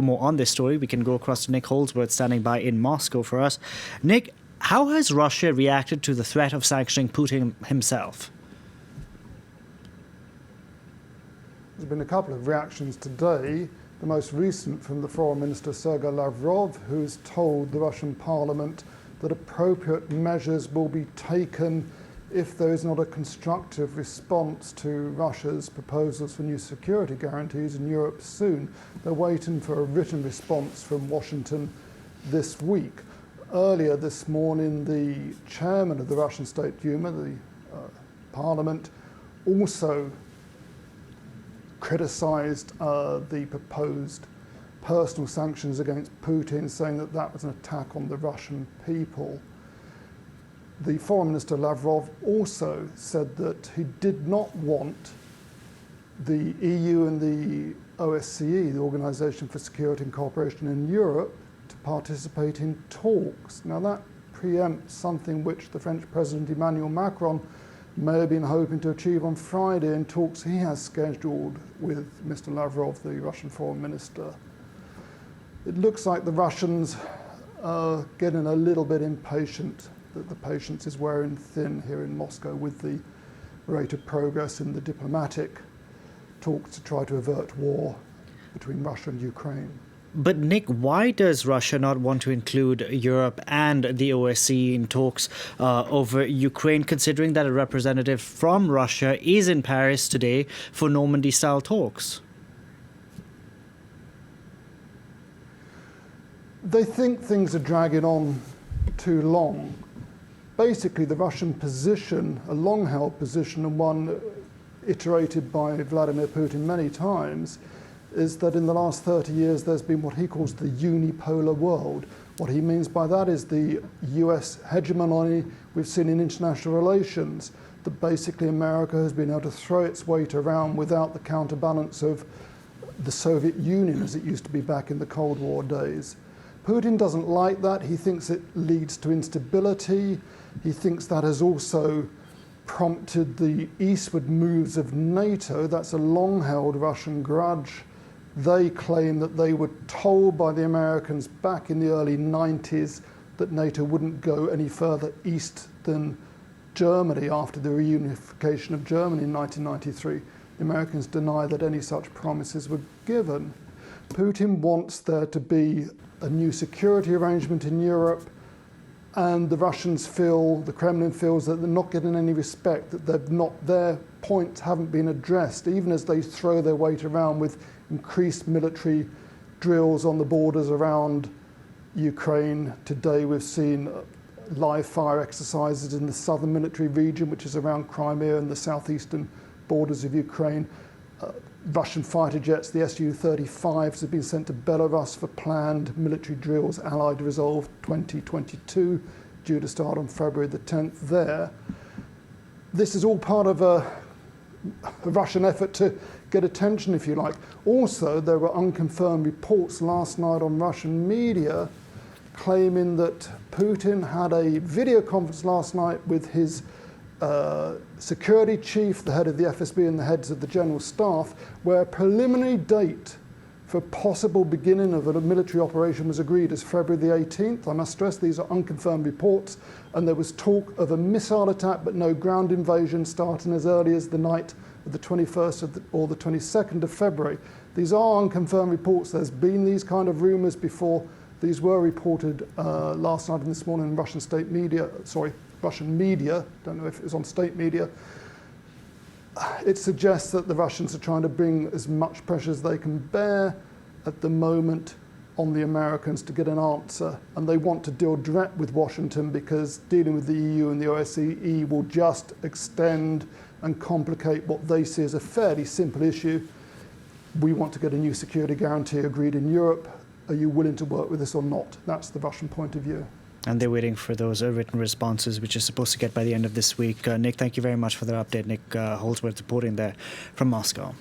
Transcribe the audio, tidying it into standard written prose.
more on this story, we can go across to Nick Holdsworth standing by in Moscow for us. Nick, how has Russia reacted to the threat of sanctioning Putin himself? There's been a couple of reactions today, the most recent from the Foreign Minister Sergei Lavrov, who's told the Russian Parliament that appropriate measures will be taken if there is not a constructive response to Russia's proposals for new security guarantees in Europe soon. They're waiting for a written response from Washington this week. Earlier this morning, the chairman of the Russian State Duma, the parliament, also criticized the proposed personal sanctions against Putin, saying that that was an attack on the Russian people. The Foreign Minister Lavrov also said that he did not want the EU and the OSCE, the Organisation for Security and Cooperation in Europe, to participate in talks. Now that preempts something which the French President Emmanuel Macron may have been hoping to achieve on Friday in talks he has scheduled with Mr. Lavrov, the Russian Foreign Minister. It looks like the Russians are getting a little bit impatient, that the patience is wearing thin here in Moscow with the rate of progress in the diplomatic talks to try to avert war between Russia and Ukraine. But Nick, why does Russia not want to include Europe and the OSCE in talks over Ukraine, considering that a representative from Russia is in Paris today for Normandy-style talks? They think things are dragging on too long. Basically, the Russian position, a long-held position and one iterated by Vladimir Putin many times, is that in the last 30 years there's been what he calls the unipolar world. What he means by that is the US hegemony we've seen in international relations, that basically America has been able to throw its weight around without the counterbalance of the Soviet Union as it used to be back in the Cold War days. Putin doesn't like that. He thinks it leads to instability. He thinks that has also prompted the eastward moves of NATO. That's a long-held Russian grudge. They claim that they were told by the Americans back in the early 90s that NATO wouldn't go any further east than Germany after the reunification of Germany in 1993. The Americans deny that any such promises were given. Putin wants there to be a new security arrangement in Europe, and the Russians feel, the Kremlin feels that they're not getting any respect, that their points haven't been addressed, even as they throw their weight around with increased military drills on the borders around Ukraine. Today we've seen live fire exercises in the southern military region, which is around Crimea and the southeastern borders of Ukraine. Russian fighter jets, the Su-35s, have been sent to Belarus for planned military drills, Allied Resolve 2022, due to start on February the 10th there. This is all part of a Russian effort to get attention, if you like. Also, there were unconfirmed reports last night on Russian media claiming that Putin had a video conference last night with his security chief, the head of the FSB and the heads of the general staff, where a preliminary date for possible beginning of a military operation was agreed as February the 18th. I must stress these are unconfirmed reports, and there was talk of a missile attack but no ground invasion starting as early as the night of the 21st or the 22nd of February. These are unconfirmed reports. There's been these kind of rumors before. These were reported last night and this morning in Russian media, don't know if it was on state media. It suggests that the Russians are trying to bring as much pressure as they can bear at the moment on the Americans to get an answer, and they want to deal direct with Washington because dealing with the EU and the OSCE will just extend and complicate what they see as a fairly simple issue. We want to get a new security guarantee agreed in Europe. Are you willing to work with us or not? That's the Russian point of view. And they're waiting for those written responses, which is supposed to get by the end of this week. Nick, thank you very much for that update. Nick Holdsworth reporting there from Moscow.